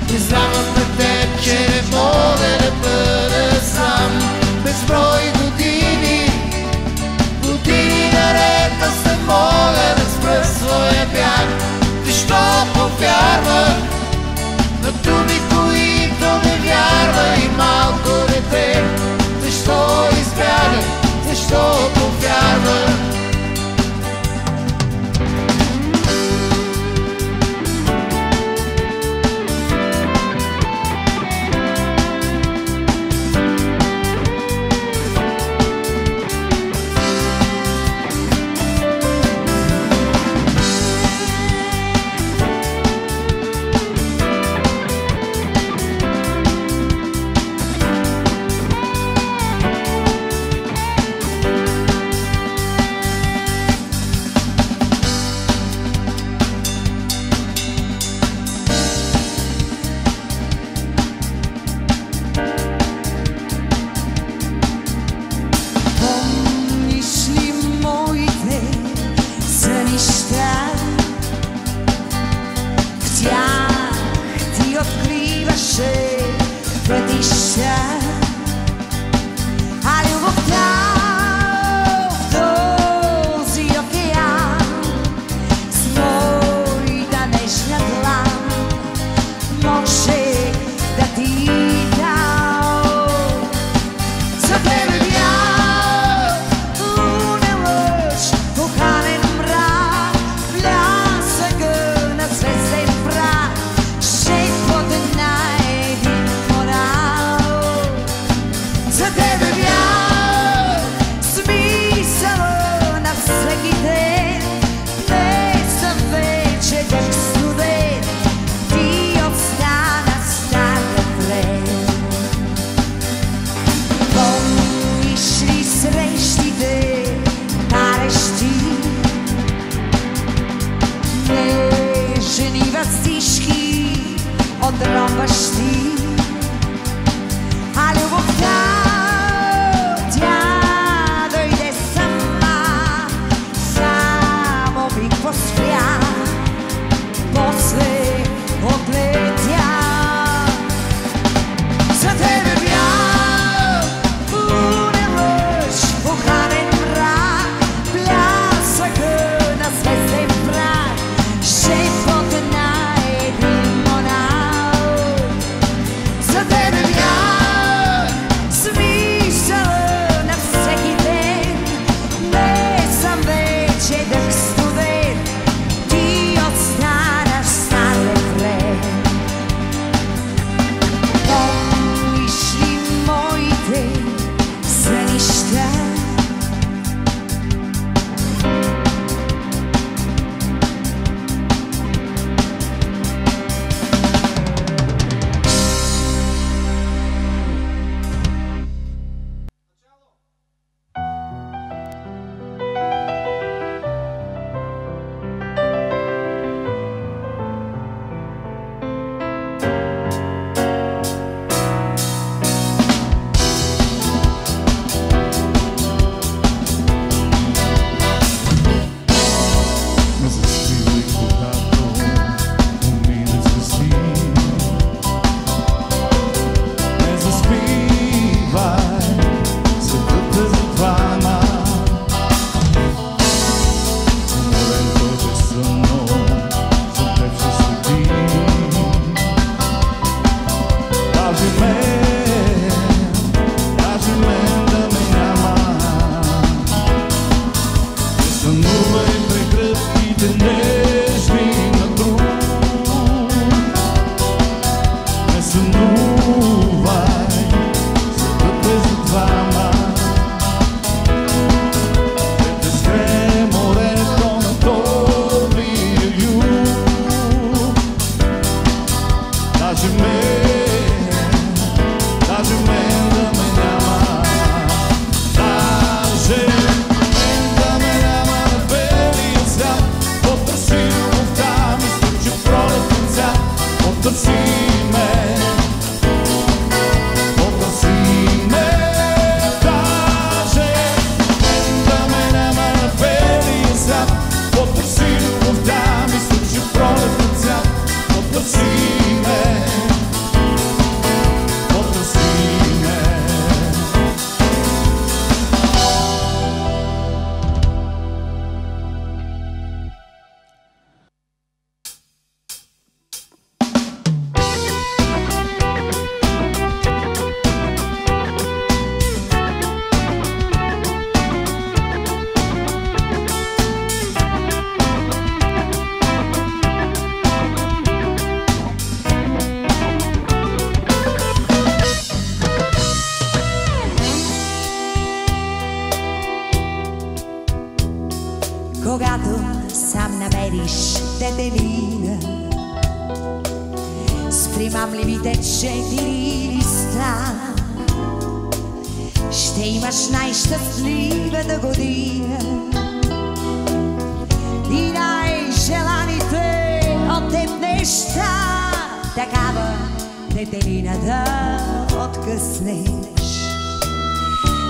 Признавам на теб, че не мога да бъда сам. Безброй години, години наред да се мога да спра своя бяг. Защо повярвах на думи, които не вярва и малко дете? Защо избягах, защо повярвах? Потърси ме мамливите 4 листа. Ще имаш най-щастливата година и най-желаните от теб неща. Такава детелина да откъснеш.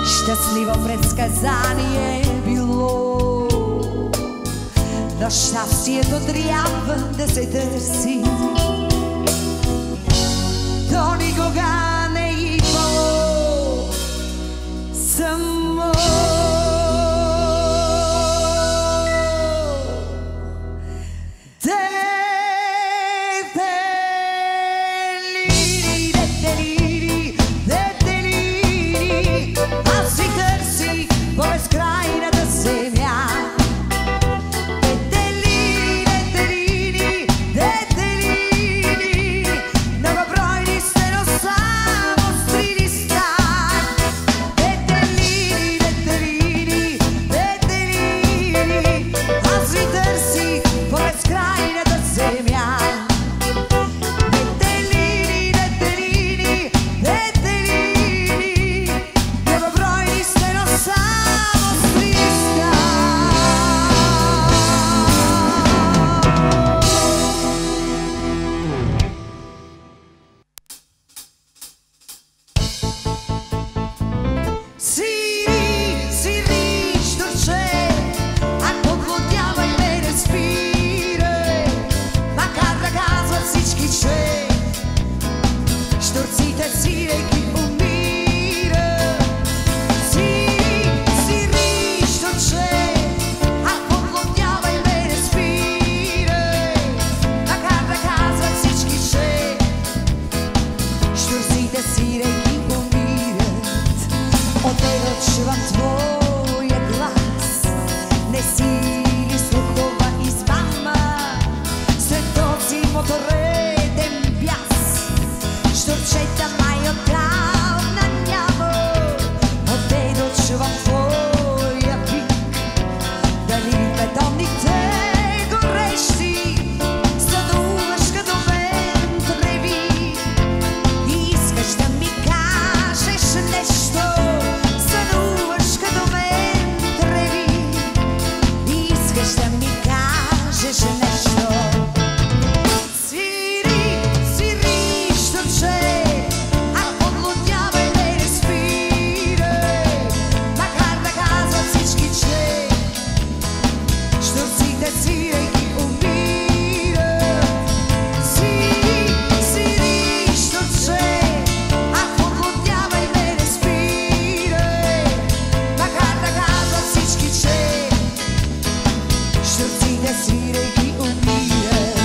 Щастливо предсказание било, но щастието трябва да се търси. То никога не идвало само. Аз си търси по безкрайната земя. Многобройни сте, но само с 3 листа. Аз ви търси по безкрайната земя. Многобройни сте, но само с 3 листа. Сири, щурче, ако подлудявай ме не спирай, макар да казват всички, че щурците сирейки умират. Сири, щурче, ако подлудявай ме не спирай, макар да казват всички, че щурците сирейки умират. Отдето чувам твоя глас, не си ли слухова измама след този мотореден бяс? Щурчета май отдавна няма. Отдето чувам твоя пик, дали бетонните горещи съдуваш като мен треви и искаш да ми кажеш нещо. Съдуваш като мен треви и искаш да ми кажеш нещо. Сири, щурче, ако подлудявай ме не спирай, макар да казват всички, че щурците сирейки умират. Сири, щурче, ако подлудявай ме не спирай, макар да казват всички, че щурците сирейки умират.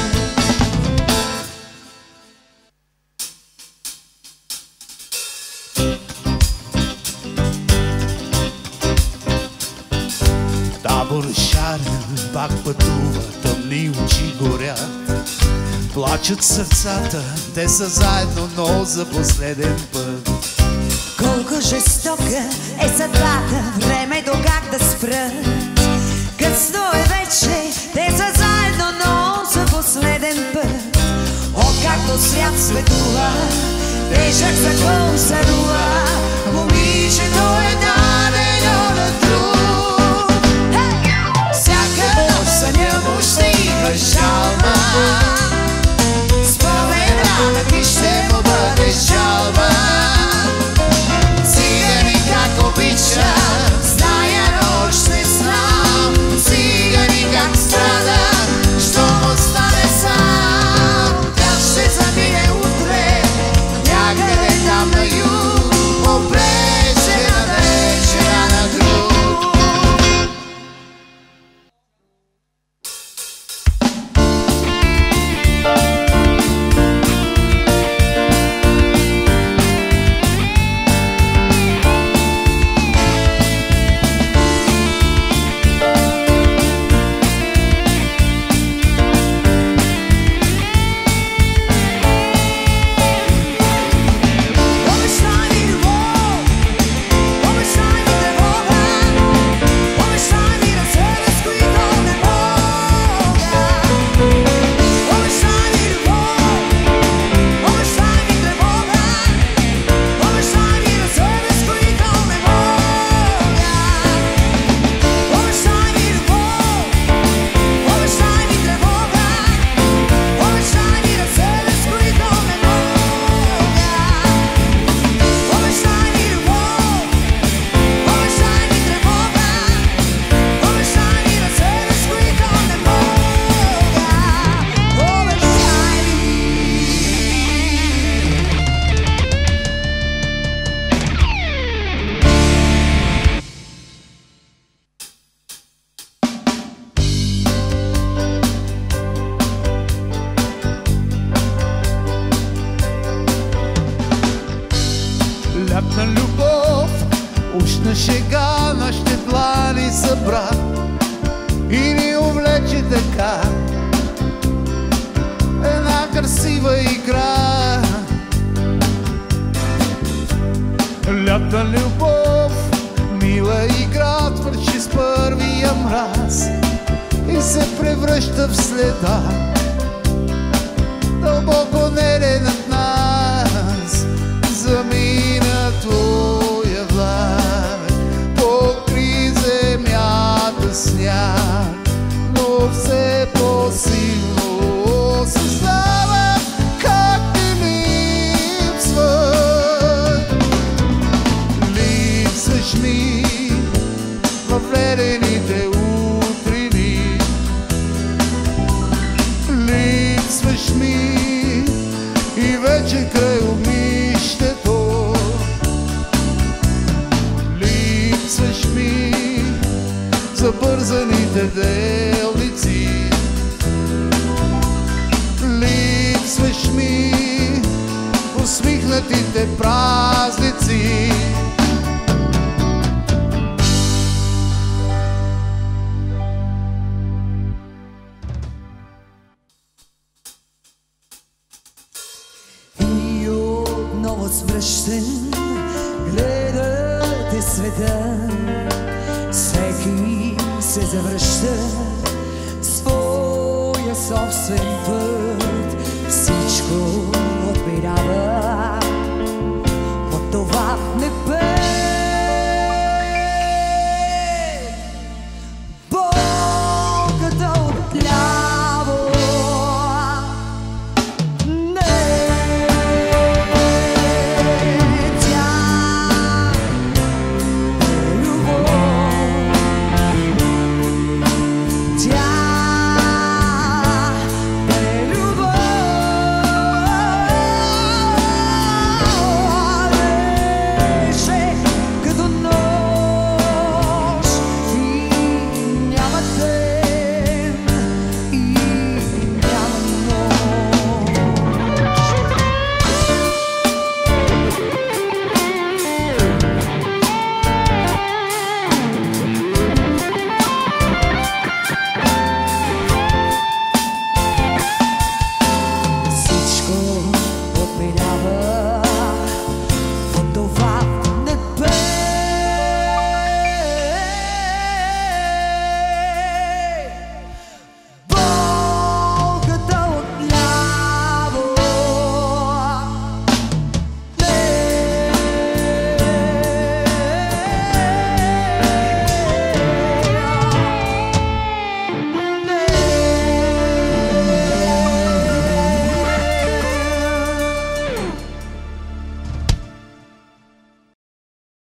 Табор шарен пак пътува, тъмни очи горят. Плачат сърцата, те са заедно, но за последен път. Колко жестока е съдбата, времето как да спрат. Късно е вече, те са заедно, но за последен път. Откакто свят светува, тежък закон съдува, момичето е дадено на друг. Всяка нощ съня му стига жалба, споменът ти ще му бъде жалба. Цигани как обича, зная нощ не знам. Цигани как страда, що му стане сам. Тя ще замине утре, някъде там на юг, обречена да е. Лятна любов, уж на шега нашите длани събра и ни увлече така една красива игра. Лятна любов, мила игра, свърши с първия мраз и се превръща в следа, дълбоко неде над нас. Замина твоя влак, покри земята сняг, но все по-силно съзнава как ти липсваш. Липсваш ми във ледените утрини, липсваш ми и вече край огнището. Липсваш ми забързаните делници, липсваш ми усмихнатите празници. Свръщен, гледате света, всеки се завръща своя собствен път.